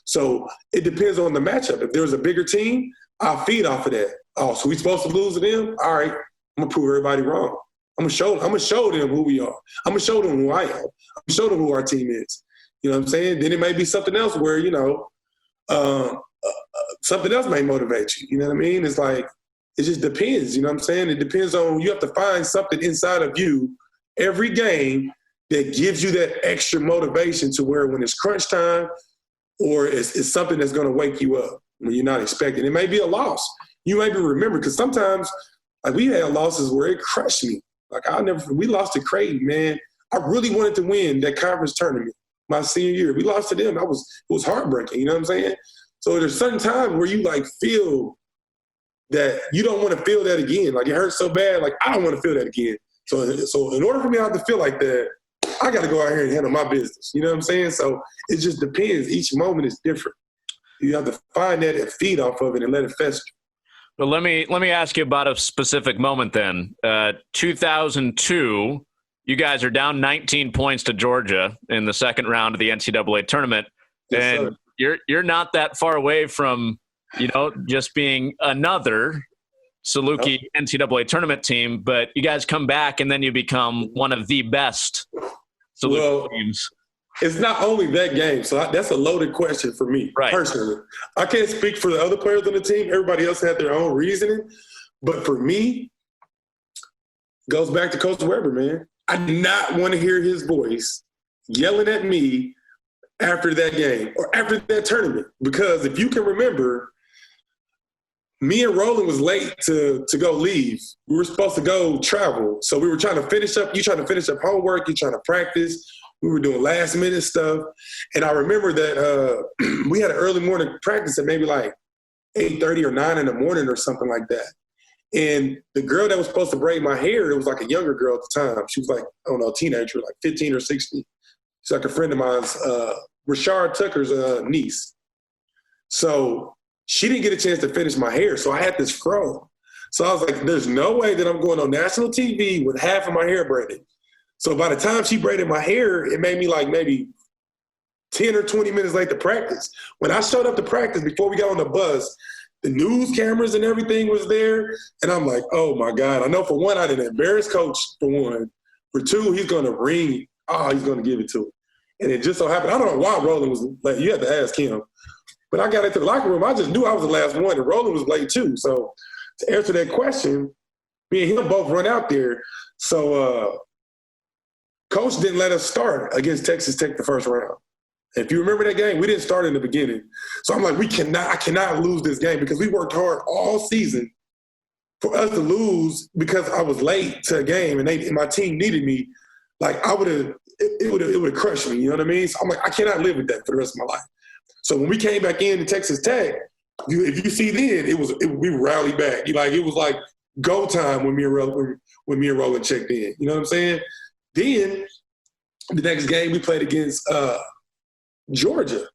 So it depends on the matchup. If there's a bigger team, I'll feed off of that. Oh, so we supposed to lose to them? All right. I'm gonna prove everybody wrong. I'm gonna show them who we are. I'm gonna show them who I am. I'm gonna show them who our team is. You know what I'm saying? Then it may be something else where, something else may motivate you. You know what I mean? It's like, it just depends. You know what I'm saying? It depends on, you have to find something inside of you every game that gives you that extra motivation to where when it's crunch time or it's something that's going to wake you up when you're not expecting. It may be a loss. You may be remembered because sometimes like we had losses where it crushed me. Like we lost to Creighton, man. I really wanted to win that conference tournament my senior year. We lost to them. It was heartbreaking. You know what I'm saying? So there's certain times where you like feel that you don't want to feel that again. Like it hurts so bad. Like I don't want to feel that again. So in order for me not to feel like that, I got to go out here and handle my business. You know what I'm saying? So it just depends. Each moment is different. You have to find that and feed off of it and let it fester. Well, let me ask you about a specific moment then. 2002, you guys are down 19 points to Georgia in the second round of the NCAA tournament. Yes, and sir. you're not that far away from, just being another Saluki NCAA tournament team, but you guys come back and then you become one of the best Saluki teams. It's not only that game, so that's a loaded question for me, personally. I can't speak for the other players on the team. Everybody else had their own reasoning. But for me, goes back to Coach Weber, man. I did not want to hear his voice yelling at me after that game or after that tournament. Because if you can remember, me and Roland was late to go leave. We were supposed to go travel. So we were trying to finish up. You trying to finish up homework. You trying to practice. We were doing last minute stuff. And I remember that we had an early morning practice at maybe like 8:30 or 9 in the morning or something like that. And the girl that was supposed to braid my hair, it was like a younger girl at the time. She was like, I don't know, a teenager, like 15 or 16. She's like a friend of mine's, Rashard Tucker's niece. So she didn't get a chance to finish my hair. So I had this fro. So I was like, there's no way that I'm going on national TV with half of my hair braided. So by the time she braided my hair, it made me like maybe 10 or 20 minutes late to practice. When I showed up to practice before we got on the bus, the news cameras and everything was there. And I'm like, oh my God. I know for one, I didn't embarrass Coach for one. For two, he's going to ring. Oh, he's going to give it to him. And it just so happened, I don't know why Roland was late. You have to ask him. But I got into the locker room. I just knew I was the last one, and Roland was late too. So to answer that question, me and him both run out there. So Coach didn't let us start against Texas Tech the first round. If you remember that game, we didn't start in the beginning. So I'm like, I cannot lose this game because we worked hard all season for us to lose because I was late to a game and my team needed me. Like it would have crushed me, you know what I mean? So I'm like, I cannot live with that for the rest of my life. So when we came back into Texas Tech, if you see then, we rallied back. It was like go time when me and Roland checked in. You know what I'm saying? Then the next game we played against Georgia.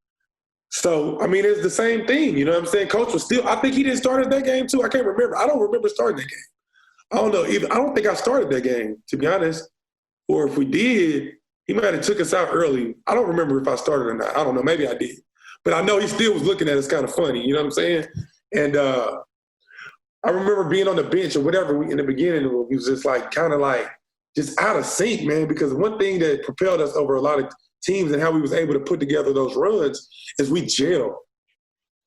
So, I mean, it's the same thing. You know what I'm saying? Coach was still – I think he didn't start at that game too. I can't remember. I don't remember starting that game. I don't know. I don't think I started that game, to be honest. Or if we did, he might have took us out early. I don't remember if I started or not. I don't know. Maybe I did. But I know he still was looking at us kind of funny. You know what I'm saying? And I remember being on the bench or whatever in the beginning. We was just like kind of like just out of sync, man, because one thing that propelled us over a lot of teams and how we was able to put together those runs is we gelled.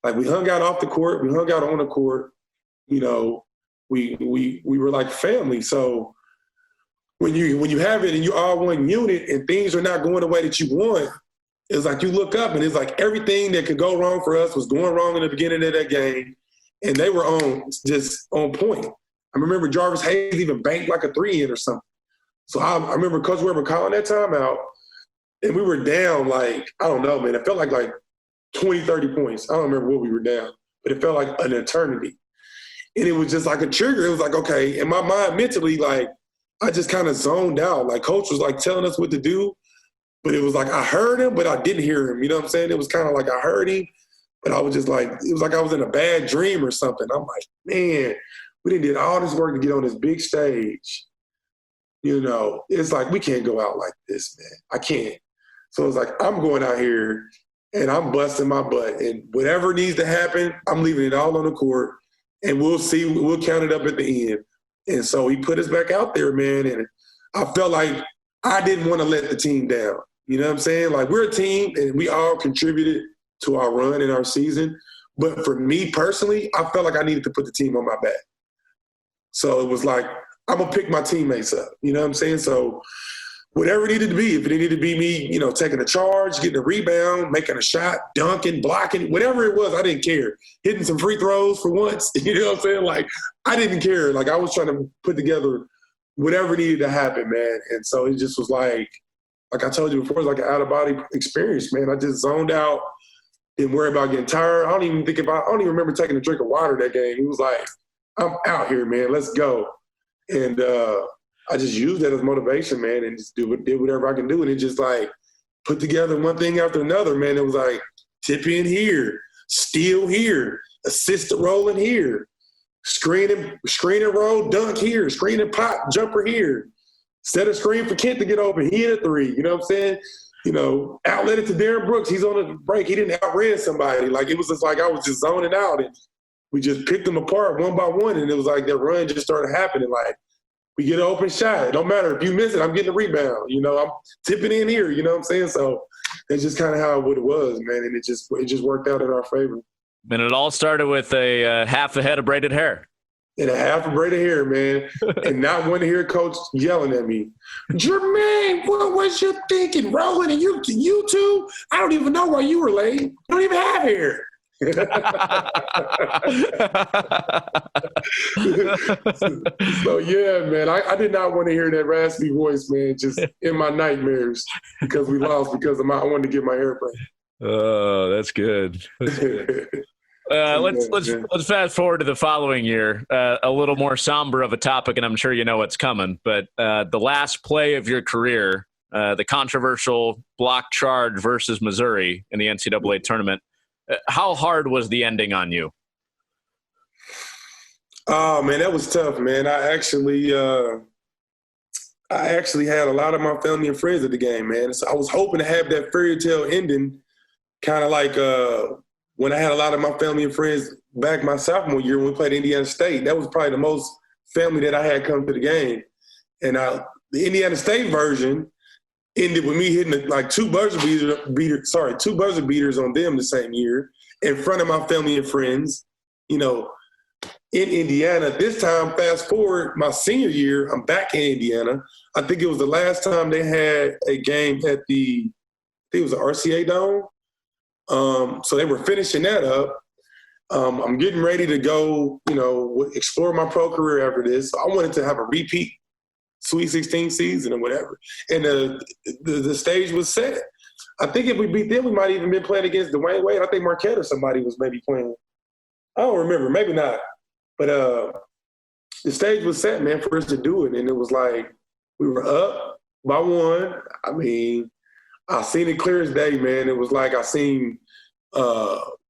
Like we hung out off the court, we hung out on the court, we were like family. So when you have it and you're all one unit and things are not going the way that you want, it's like you look up and it's like everything that could go wrong for us was going wrong in the beginning of that game, and they were just on point. I remember Jarvis Hayes even banked like a 3-in or something. So I remember Coach Weber calling that timeout, and we were down like, I don't know, man. It felt like 20, 30 points. I don't remember what we were down, but it felt like an eternity. And it was just like a trigger. It was like, okay, in my mind mentally, like I just kind of zoned out. Like Coach was like telling us what to do, but it was like I heard him, but I didn't hear him. You know what I'm saying? It was kind of like I heard him, but I was just like, it was like I was in a bad dream or something. I'm like, man, we did all this work to get on this big stage. It's like, we can't go out like this, man. I can't. So it's like, I'm going out here and I'm busting my butt. And whatever needs to happen, I'm leaving it all on the court. And we'll see. We'll count it up at the end. And so he put us back out there, man. And I felt like I didn't want to let the team down. You know what I'm saying? Like, we're a team, and we all contributed to our run in our season. But for me personally, I felt like I needed to put the team on my back. So it was like, I'm going to pick my teammates up. You know what I'm saying? So whatever it needed to be, if it needed to be me, you know, taking a charge, getting a rebound, making a shot, dunking, blocking, whatever it was, I didn't care. Hitting some free throws for once, you know what I'm saying? Like, I didn't care. Like, I was trying to put together whatever needed to happen, man. And so it just was like I told you before, it was like an out-of-body experience, man. I just zoned out, didn't worry about getting tired. I don't even remember taking a drink of water that game. It was like, I'm out here, man. Let's go. And I just used that as motivation, man, and just did whatever I can do. And it just, like, put together one thing after another, man. It was like, tip in here, steal here, assist rolling here, screen and roll, dunk here, screen and pop, jumper here. Set a screen for Kent to get open. He hit a three. You know what I'm saying? You know, outlet it to Darren Brooks. He's on a break. He didn't outrun somebody. Like, it was just like I was just zoning out, and we just picked them apart one by one, and it was like that run just started happening. Like, we get an open shot. It don't matter. If you miss it, I'm getting a rebound. You know, I'm tipping in here. You know what I'm saying? So it's just kind of how it was, man, and it just worked out in our favor. And it all started with a half a head of braided hair. And a half a braid of hair, man, and not want to hear coach yelling at me. Jermaine, what was you thinking, rolling? And you two? I don't even know why you were late. You don't even have hair. So, yeah, man, I did not want to hear that raspy voice, man, just in my nightmares because we lost because I wanted to get my hair braided. Oh, that's good. That's good. Let's fast forward to the following year, a little more somber of a topic, and I'm sure you know what's coming. But the last play of your career, the controversial block charge versus Missouri in the NCAA tournament. How hard was the ending on you? Oh man, that was tough, man. I actually had a lot of my family and friends at the game, man. So I was hoping to have that fairy tale ending, kind of like when I had a lot of my family and friends back my sophomore year when we played Indiana State. That was probably the most family that I had come to the game. And the Indiana State version ended with me hitting like two buzzer beaters on them the same year in front of my family and friends, you know, in Indiana. This time, fast forward, my senior year, I'm back in Indiana. I think it was the last time they had a game at I think it was the RCA Dome. So they were finishing that up. I'm getting ready to go, you know, explore my pro career after this. I wanted to have a repeat Sweet 16 season or whatever. And the stage was set. I think if we beat them, we might even been playing against Dwayne Wade. I think Marquette or somebody was maybe playing. I don't remember. Maybe not. But the stage was set, man, for us to do it. And it was like we were up by one. I mean, I seen it clear as day, man. It was like I seen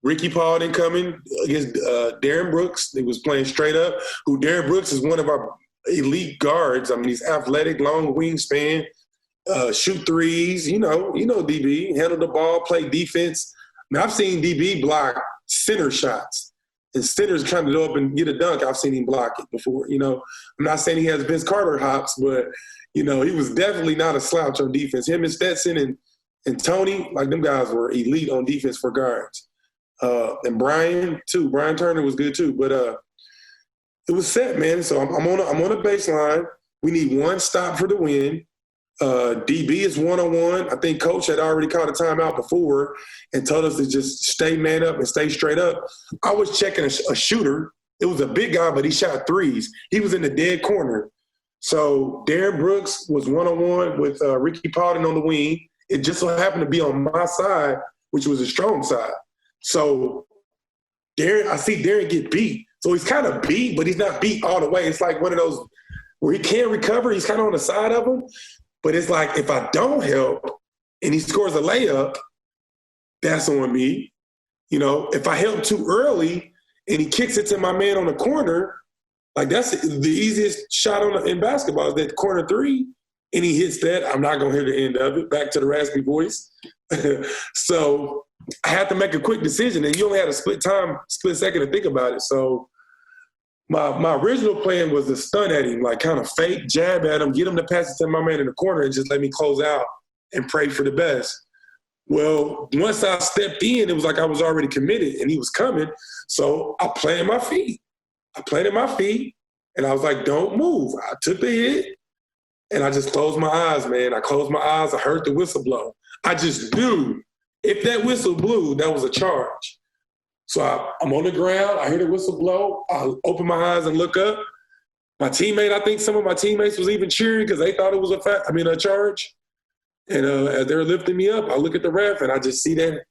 Ricky Paulding coming against Darren Brooks. He was playing straight up. Darren Brooks is one of our elite guards. I mean, he's athletic, long wingspan, shoot threes. You know, DB, handle the ball, play defense. Now, I've seen DB block center shots. And centers trying to go up and get a dunk, I've seen him block it before. You know, I'm not saying he has Vince Carter hops, but, you know, he was definitely not a slouch on defense. Him and Stetson and Tony, like, them guys were elite on defense for guards. And Brian, too. Brian Turner was good, too. But it was set, man. So I'm on a baseline. We need one stop for the win. DB is one-on-one. I think Coach had already called a timeout before and told us to just stay man up and stay straight up. I was checking a shooter. It was a big guy, but he shot threes. He was in the dead corner. So Darren Brooks was one-on-one with Ricky Paulding on the wing. It just so happened to be on my side, which was a strong side. So I see Darren get beat. So he's kind of beat, but he's not beat all the way. It's like one of those where he can't recover. He's kind of on the side of him. But it's like if I don't help and he scores a layup, that's on me. You know, if I help too early and he kicks it to my man on the corner, like that's the easiest shot in basketball is that corner three, and he hits that. I'm not going to hear the end of it. Back to the raspy voice. So I had to make a quick decision, and you only had a split second to think about it. So my original plan was to stun at him, like kind of fake jab at him, get him to pass it to my man in the corner and just let me close out and pray for the best. Well, once I stepped in, it was like I was already committed and he was coming. So I planted my feet. And I was like, don't move. I took the hit and I just closed my eyes, man. I closed my eyes. I heard the whistle blow. I just knew if that whistle blew, that was a charge. So I'm on the ground. I hear the whistle blow. I open my eyes and look up. My teammate, I think some of my teammates was even cheering because they thought it was a charge. And as they were lifting me up, I look at the ref and I just see that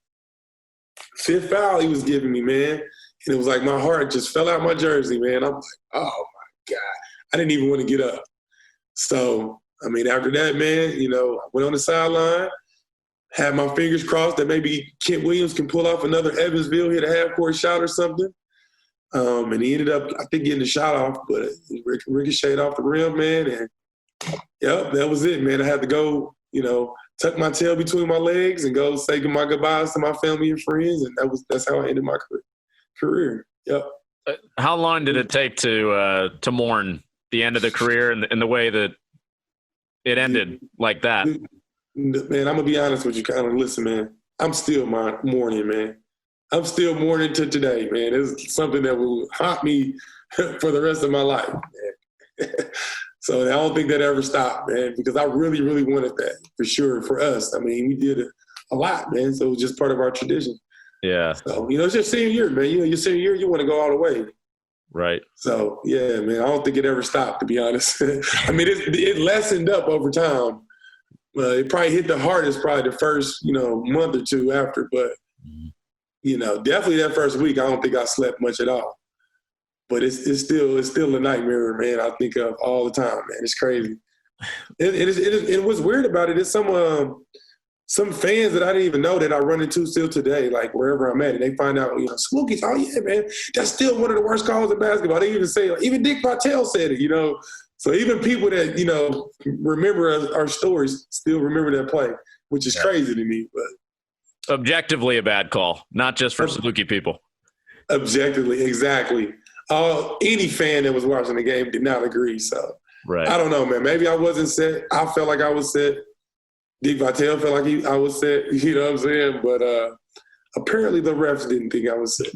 fifth foul he was giving me, man. And it was like my heart just fell out my jersey, man. I'm like, oh, my God. I didn't even want to get up. So, I mean, after that, man, I went on the sideline, had my fingers crossed that maybe Kent Williams can pull off another Evansville, hit a half-court shot or something. And he ended up, I think, getting the shot off, but he ricocheted off the rim, man. And, yep, that was it, man. I had to go, tuck my tail between my legs and go say my goodbyes to my family and friends. And that's how I ended my career. Yep. How long did it take to mourn the end of the career and the way that it ended like that? Man, I'm going to be honest with you. Kind of listen, man. I'm still mourning, man. I'm still mourning to today, man. It's something that will haunt me for the rest of my life, man. So I don't think that ever stopped, man, because I really, really wanted that for sure for us. I mean, we did a lot, man. So it was just part of our tradition. Yeah. So, it's your senior year, man. Your senior year, you want to go all the way. Right. So, yeah, man, I don't think it ever stopped, to be honest. I mean, it lessened up over time. It probably hit the hardest probably the first, month or two after. But, definitely that first week, I don't think I slept much at all. But it's still a nightmare, man. I think of all the time, man. It's crazy. And what's weird about it is some fans that I didn't even know that I run into still today, like wherever I'm at, and they find out, Saluki's, oh yeah, man, that's still one of the worst calls in basketball. They even say, even Dick Vitale said it, So even people that, remember our stories still remember that play, which is crazy to me. But objectively a bad call, not just for Saluki people. Objectively, exactly. Any fan that was watching the game did not agree. So right. I don't know, man. Maybe I wasn't set. I felt like I was set. Dick Vitale felt like I was set. You know what I'm saying? But apparently the refs didn't think I was set.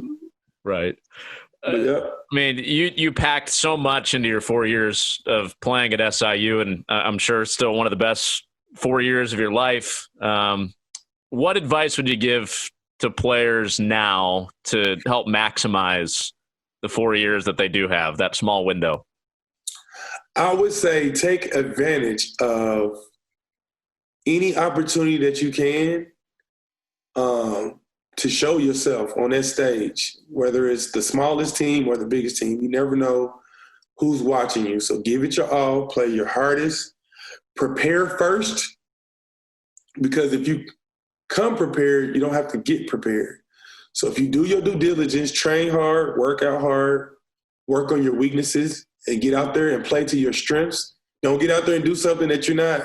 Right. Yeah. I mean, you packed so much into your 4 years of playing at SIU, and I'm sure still one of the best 4 years of your life. What advice would you give to players now to help maximize the 4 years that they do have, that small window? I would say take advantage of any opportunity that you can to show yourself on that stage, whether it's the smallest team or the biggest team. You never know who's watching you. So give it your all, play your hardest, prepare first, because if you come prepared, you don't have to get prepared. So if you do your due diligence, train hard, work out hard, work on your weaknesses, and get out there and play to your strengths. Don't get out there and do something that you're not,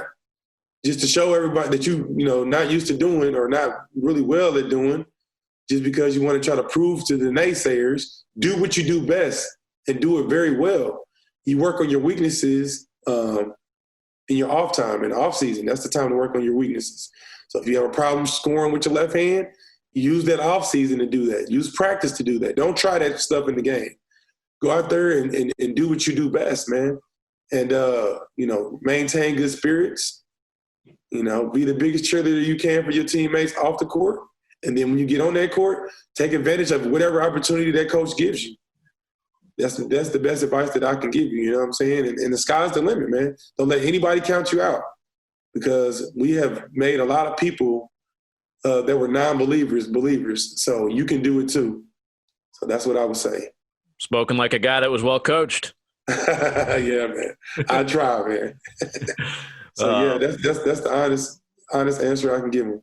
just to show everybody that not used to doing or not really well at doing, just because you want to try to prove to the naysayers. Do what you do best and do it very well. You work on your weaknesses in your off time, in the off season. That's the time to work on your weaknesses. So if you have a problem scoring with your left hand, use that off season to do that. Use practice to do that. Don't try that stuff in the game. Go out there and do what you do best, man. And, maintain good spirits. Be the biggest cheerleader you can for your teammates off the court. And then when you get on that court, take advantage of whatever opportunity that coach gives you. That's the best advice that I can give you, you know what I'm saying? And the sky's the limit, man. Don't let anybody count you out, because we have made a lot of people that were non-believers believers. So you can do it too. So that's what I would say. Spoken like a guy that was well coached. Yeah, man. I try, man. So that's the honest answer I can give him.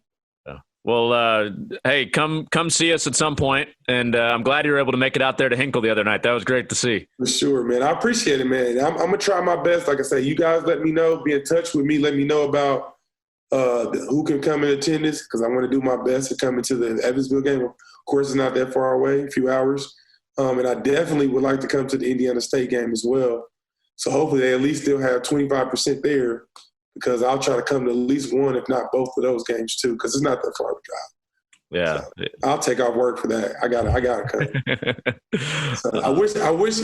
Well, hey, come see us at some point, and I'm glad you were able to make it out there to Hinkle the other night. That was great to see. For sure, man. I appreciate it, man. I'm gonna try my best. Like I say, you guys let me know. Be in touch with me. Let me know about who can come in attendance, because I want to do my best to come into the Evansville game. Of course, it's not that far away, a few hours. And I definitely would like to come to the Indiana State game as well. So hopefully they at least still have 25% there, because I'll try to come to at least one, if not both of those games too, because it's not that far of a drive. Yeah, so I'll take off work for that. I gotta come. So I wish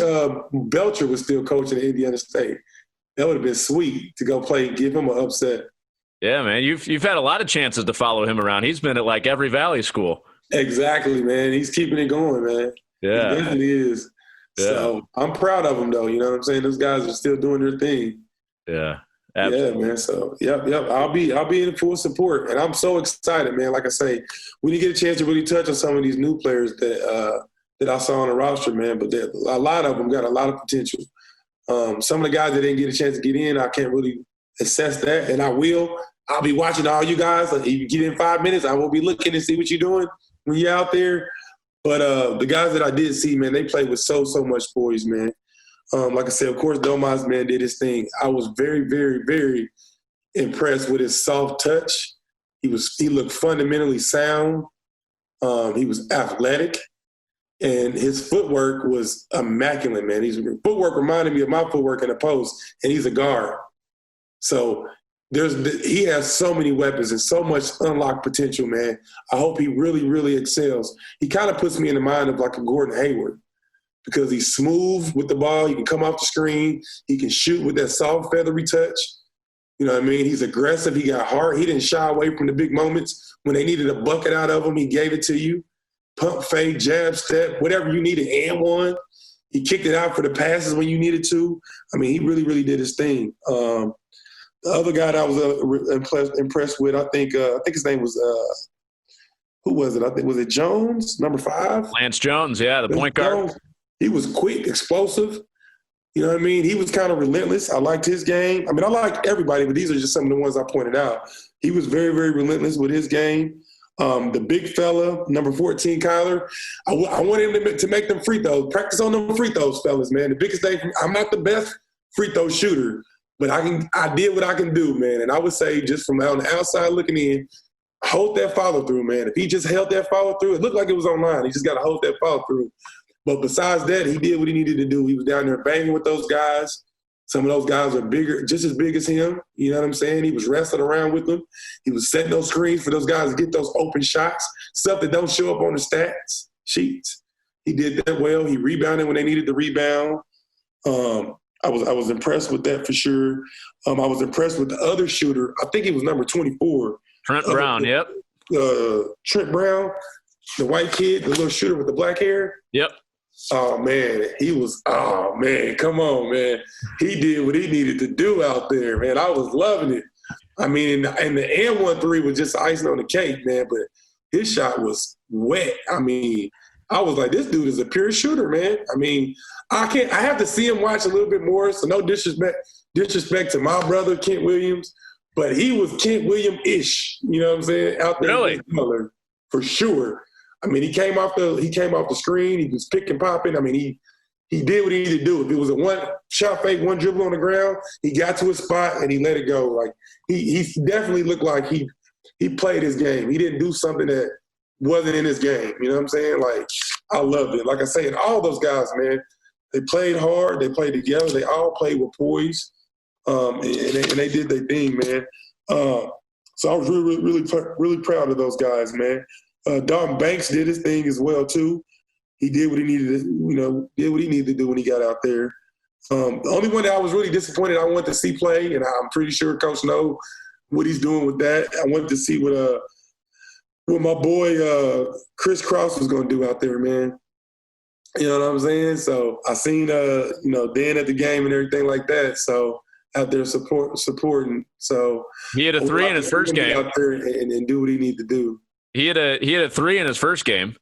Belcher was still coaching at Indiana State. That would have been sweet to go play, give him an upset. Yeah, man, you've had a lot of chances to follow him around. He's been at like every Valley school. Exactly, man. He's keeping it going, man. Yeah, he definitely is. Yeah. So I'm proud of him, though. You know what I'm saying? Those guys are still doing their thing. Yeah. Absolutely. Yeah, man. So, yep. I'll be in full support, and I'm so excited, man. Like I say, we didn't get a chance to really touch on some of these new players that I saw on the roster, man. But a lot of them got a lot of potential. Some of the guys that didn't get a chance to get in, I can't really assess that, and I will. I'll be watching all you guys. If you get in 5 minutes, I will be looking to see what you're doing when you're out there. But the guys that I did see, man, they played with so much poise, man. Like I said, of course, Domas, man, did his thing. I was very, very, very impressed with his soft touch. He looked fundamentally sound. He was athletic, and his footwork was immaculate, man. His footwork reminded me of my footwork in the post, and he's a guard. So he has so many weapons and so much unlocked potential, man. I hope he really, really excels. He kind of puts me in the mind of like a Gordon Hayward, because he's smooth with the ball. He can come off the screen. He can shoot with that soft, feathery touch. You know what I mean? He's aggressive. He got heart. He didn't shy away from the big moments. When they needed a bucket out of him, he gave it to you. Pump, fake, jab, step, whatever you needed, and one. He kicked it out for the passes when you needed to. I mean, he really, really did his thing. The other guy that I was impressed with, I think his name was who was it? I think was it Jones, number 5? Lance Jones, yeah, the point guard. Jones. He was quick, explosive. You know what I mean? He was kind of relentless. I liked his game. I mean, I like everybody, but these are just some of the ones I pointed out. He was very, very relentless with his game. The big fella, number 14, Kyler, I want him to make them free throws. Practice on them free throws, fellas, man. The biggest thing, I'm not the best free throw shooter, but I did what I can do, man. And I would say, just from on the outside looking in, hold that follow through, man. If he just held that follow through, it looked like it was online. He just got to hold that follow through. But besides that, he did what he needed to do. He was down there banging with those guys. Some of those guys are bigger, just as big as him. You know what I'm saying? He was wrestling around with them. He was setting those screens for those guys to get those open shots, stuff that don't show up on the stats sheets. He did that well. He rebounded when they needed to rebound. I was impressed with that for sure. I was impressed with the other shooter. I think he was number 24. Trent Brown, yep. Trent Brown, the white kid, the little shooter with the black hair. Yep. Oh, man, come on, man. He did what he needed to do out there, man. I was loving it. I mean, and the N1-3 was just icing on the cake, man, but his shot was wet. I mean, I was like, this dude is a pure shooter, man. I mean, I have to see him watch a little bit more, so no disrespect to my brother, Kent Williams, but he was Kent Williams-ish, you know what I'm saying, out there. Really? For sure. I mean, he came off the screen. He was pick and popping. I mean, he did what he needed to do. If it was a one shot fake, one dribble on the ground, he got to his spot and he let it go. Like he definitely looked like he played his game. He didn't do something that wasn't in his game. You know what I'm saying? Like, I loved it. Like I say, and all those guys, man, they played hard. They played together. They all played with poise, and they did their thing, man. So I was really, really, really proud of those guys, man. Dalton Banks did his thing as well too. He did what he needed to, do when he got out there. The only one that I was really disappointed I wanted to see play, and I'm pretty sure Coach knows what he's doing with that. I wanted to see what my boy Chris Cross was going to do out there, man. You know what I'm saying? So I seen Dan at the game and everything like that. So out there supporting. So he had a 3 in his first game. Out there and do what he needed to do. He had a 3 in his first game.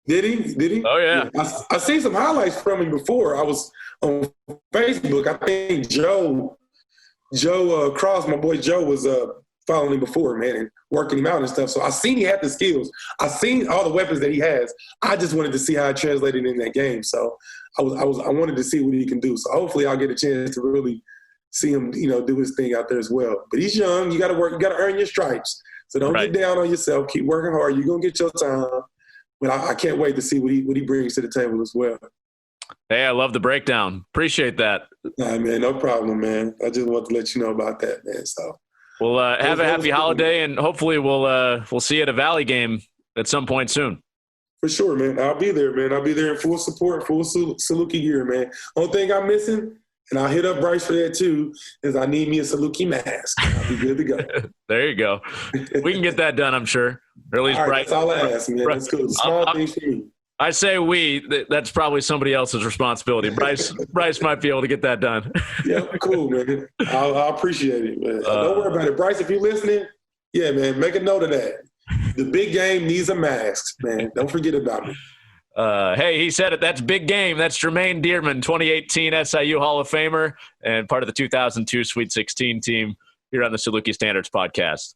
Did he? Oh, yeah. I seen some highlights from him before. I was on Facebook. I think Joe Cross, my boy Joe, was following him before, man, and working him out and stuff. So I seen he had the skills. I seen all the weapons that he has. I just wanted to see how it translated in that game. So I wanted to see what he can do. So hopefully I'll get a chance to really see him, do his thing out there as well. But he's young. You got to work. You got to earn your stripes. So don't get down on yourself. Keep working hard. You're going to get your time. but I can't wait to see what he brings to the table as well. Hey, I love the breakdown. Appreciate that. Nah, man, no problem, man. I just want to let you know about that, man. So, well, have a happy holiday, and hopefully we'll see you at a Valley game at some point soon. For sure, man. I'll be there, man. I'll be there in full support, full Saluki gear, man. Only thing I'm missing, and I'll hit up Bryce for that too, is I need me a Saluki mask. I'll be good to go. There you go. We can get that done, I'm sure. Or at least all right, Bryce. that's all I ask, man. That's cool. Small things for me. I say that's probably somebody else's responsibility. Bryce might be able to get that done. Yeah, cool, man. I appreciate it, man. Don't worry about it. Bryce, if you're listening, yeah, man, make a note of that. The big game needs a mask, man. Don't forget about me. Hey, he said it. That's big game. That's Jermaine Dearman, 2018 SIU Hall of Famer and part of the 2002 Sweet 16 team here on the Saluki Standards podcast.